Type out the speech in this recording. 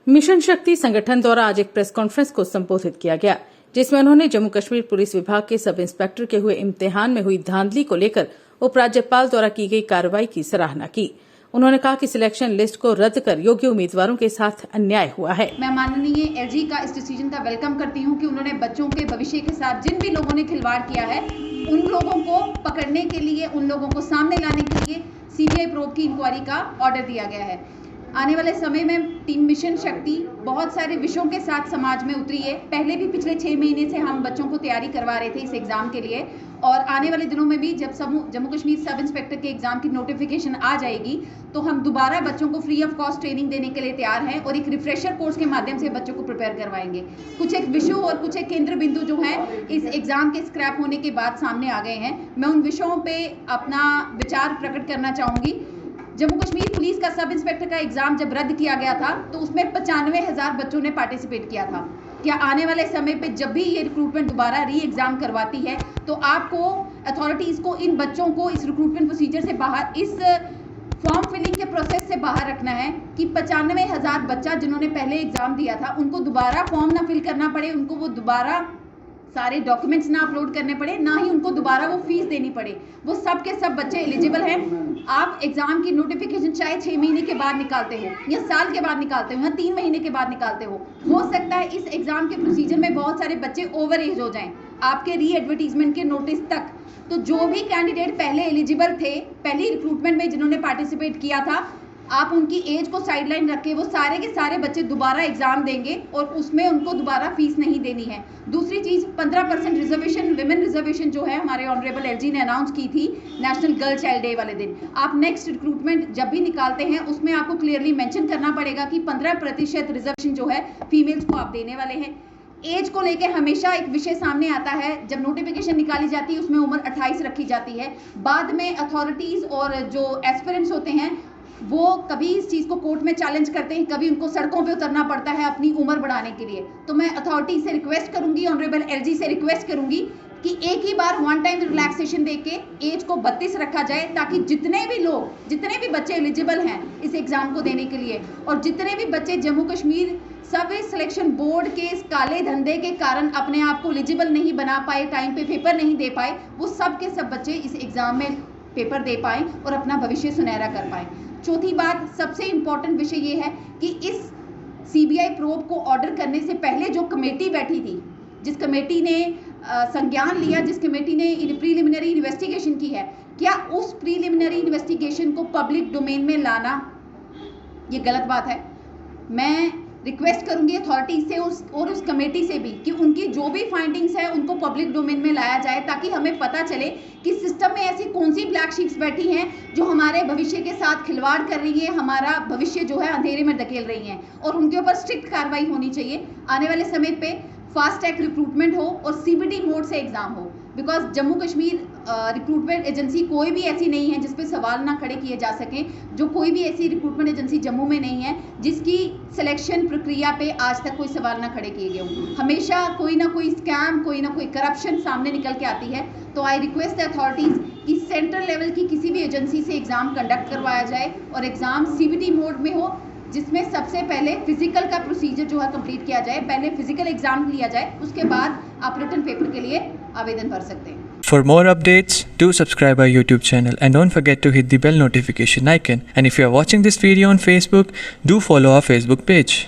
Mission शक्ति संगठन द्वारा आज एक प्रेस कॉन्फ्रेंस को संबोधित किया गया, जिसमें उन्होंने जम्मू कश्मीर पुलिस विभाग के सब इंस्पेक्टर के हुए इम्तिहान में हुई धांधली को लेकर उपराज्यपाल द्वारा की गई कार्रवाई की सराहना की। उन्होंने कहा कि सिलेक्शन लिस्ट को रद्द कर योग्य उम्मीदवारों के साथ अन्याय हुआ है। मैं माननीय एलजी का इस डिसीजन का वेलकम करती हूं कि उन्होंने बच्चों के भविष्य के साथ जिन भी लोगों ने खिलवाड़ किया है उन लोगों को पकड़ने के लिए, उन लोगों को सामने लाने के लिए सीबीआई प्रोब की इंक्वायरी का ऑर्डर दिया गया है। आने वाले समय में टीम मिशन शक्ति बहुत सारे विषयों के साथ समाज में उतरी है। पहले भी पिछले 6 महीने से हम बच्चों को तैयारी करवा रहे थे इस एग्जाम के लिए, और आने वाले दिनों में भी जब जम्मू कश्मीर सब इंस्पेक्टर के एग्जाम की नोटिफिकेशन आ जाएगी तो हम दोबारा बच्चों को फ्री ऑफ कॉस्ट ट्रेनिंग देने के लिए तैयार हैं और एक रिफ्रेशर कोर्स के माध्यम से बच्चों को प्रिपेयर करवाएंगे। कुछ एक विषयों और कुछ एक केंद्र बिंदु जो है इस एग्जाम के स्क्रैप होने के बाद सामने आ गए हैं। मैं उन विषयों पे अपना विचार प्रकट करना चाहूंगी। जम्मू कश्मीर पुलिस का सब इंस्पेक्टर का एग्जाम जब रद्द किया गया था तो उसमें 95,000 बच्चों ने पार्टिसिपेट किया था। क्या आने वाले समय पे जब भी ये रिक्रूटमेंट दोबारा री एग्जाम करवाती है तो आपको अथॉरिटीज को इन बच्चों को इस रिक्रूटमेंट प्रोसीजर से बाहर, इस फॉर्म फिलिंग के प्रोसेस से बाहर रखना है कि 95,000 बच्चा जिन्होंने पहले एग्जाम दिया था उनको दोबारा फॉर्म ना फिल करना पड़े, उनको वो दोबारा सारे डॉक्यूमेंट्स ना अपलोड करने पड़े, ना ही उनको दोबारा वो फीस देनी पड़े। वो सब के सब बच्चे एलिजिबल हैं। आप एग्जाम की नोटिफिकेशन चाहे 6 महीने के बाद निकालते हो या साल के बाद निकालते हो या 3 महीने के बाद निकालते हो सकता है इस एग्जाम के प्रोसीजर में बहुत सारे बच्चे ओवर एज हो जाएं आपके री एडवर्टीजमेंट के नोटिस तक। तो जो भी कैंडिडेट पहले एलिजिबल थे, पहली रिक्रूटमेंट में जिन्होंने पार्टिसिपेट किया था, आप उनकी एज को साइडलाइन रख के वो सारे के सारे बच्चे दोबारा एग्जाम देंगे और उसमें उनको दोबारा फीस नहीं देनी है। दूसरी चीज, 15% रिजर्वेशन, विमेन रिजर्वेशन जो है हमारे ऑनरेबल एलजी ने अनाउंस की थी नेशनल गर्ल चाइल्ड डे वाले दिन। आप नेक्स्ट रिक्रूटमेंट जब भी निकालते हैं उसमें आपको क्लियरली मेंशन करना पड़ेगा कि 15% रिजर्वेशन जो है फीमेल्स को आप देने वाले हैं। एज को लेके हमेशा एक विषय सामने आता है, जब नोटिफिकेशन निकाली जाती है उसमें उम्र 28 रखी जाती है। बाद में अथॉरिटीज और जो एस्पिरेंट्स होते हैं वो कभी इस चीज़ को कोर्ट में चैलेंज करते हैं, कभी उनको सड़कों पे उतरना पड़ता है अपनी उम्र बढ़ाने के लिए। तो मैं अथॉरिटी से रिक्वेस्ट करूंगी, ऑनरेबल एलजी से रिक्वेस्ट करूंगी कि एक ही बार वन टाइम रिलैक्सेशन देके एज को 32 रखा जाए, ताकि जितने भी बच्चे एलिजिबल हैं इस एग्जाम को देने के लिए और जितने भी बच्चे जम्मू कश्मीर सब सिलेक्शन बोर्ड के इस काले धंधे के कारण अपने आप को एलिजिबल नहीं बना पाए, टाइम पे पेपर नहीं दे पाए, वो सब के सब बच्चे इस एग्जाम में पेपर दे पाए और अपना भविष्य सुनहरा कर पाए। चौथी बात, सबसे इंपॉर्टेंट विषय ये है कि इस सीबीआई प्रोब को ऑर्डर करने से पहले जो कमेटी बैठी थी, जिस कमेटी ने संज्ञान लिया, जिस कमेटी ने प्रीलिमिनरी इन्वेस्टिगेशन की है, क्या उस प्रीलिमिनरी इन्वेस्टिगेशन को पब्लिक डोमेन में लाना ये गलत बात है। मैं रिक्वेस्ट करूंगी अथॉरिटीज से उस कमेटी से भी कि उनकी जो भी फाइंडिंग्स है उनको पब्लिक डोमेन में लाया जाए, ताकि हमें पता चले कि सिस्टम में ऐसी कौन सी ब्लैक शीप्स बैठी हैं जो हमारे भविष्य के साथ खिलवाड़ कर रही है, हमारा भविष्य जो है अंधेरे में धकेल रही हैं, और उनके ऊपर स्ट्रिक्ट कार्रवाई होनी चाहिए। आने वाले समय पे फास्ट ट्रैक रिक्रूटमेंट हो और सीबीटी मोड से एग्जाम हो, because Jammu Kashmir recruitment agency कोई भी ऐसी नहीं है जिस पे सवाल ना खड़े किए जा सकें। जो कोई भी ऐसी रिक्रूटमेंट एजेंसी जम्मू में नहीं है जिसकी सिलेक्शन प्रक्रिया पे आज तक कोई सवाल ना खड़े किए गए हों। हमेशा कोई ना कोई स्कैम, कोई ना कोई करप्शन सामने निकल के आती है। तो आई रिक्वेस्ट द अथॉरिटीज कि सेंट्रल लेवल की किसी भी एजेंसी से एग्जाम कंडक्ट करवाया जाए और एग्जाम सीबीटी मोड में हो, जिसमें सबसे पहले फिजिकल का प्रोसीजर जो है कंप्लीट किया जाए। पहले फिजिकल एग्जाम लिया जाए, उसके बाद आप रिटन पेपर के लिए आवेदन भर सकते हैं। For more updates, do subscribe our YouTube channel and don't forget to hit the bell notification icon. And if you are watching this video on Facebook, do follow our Facebook page.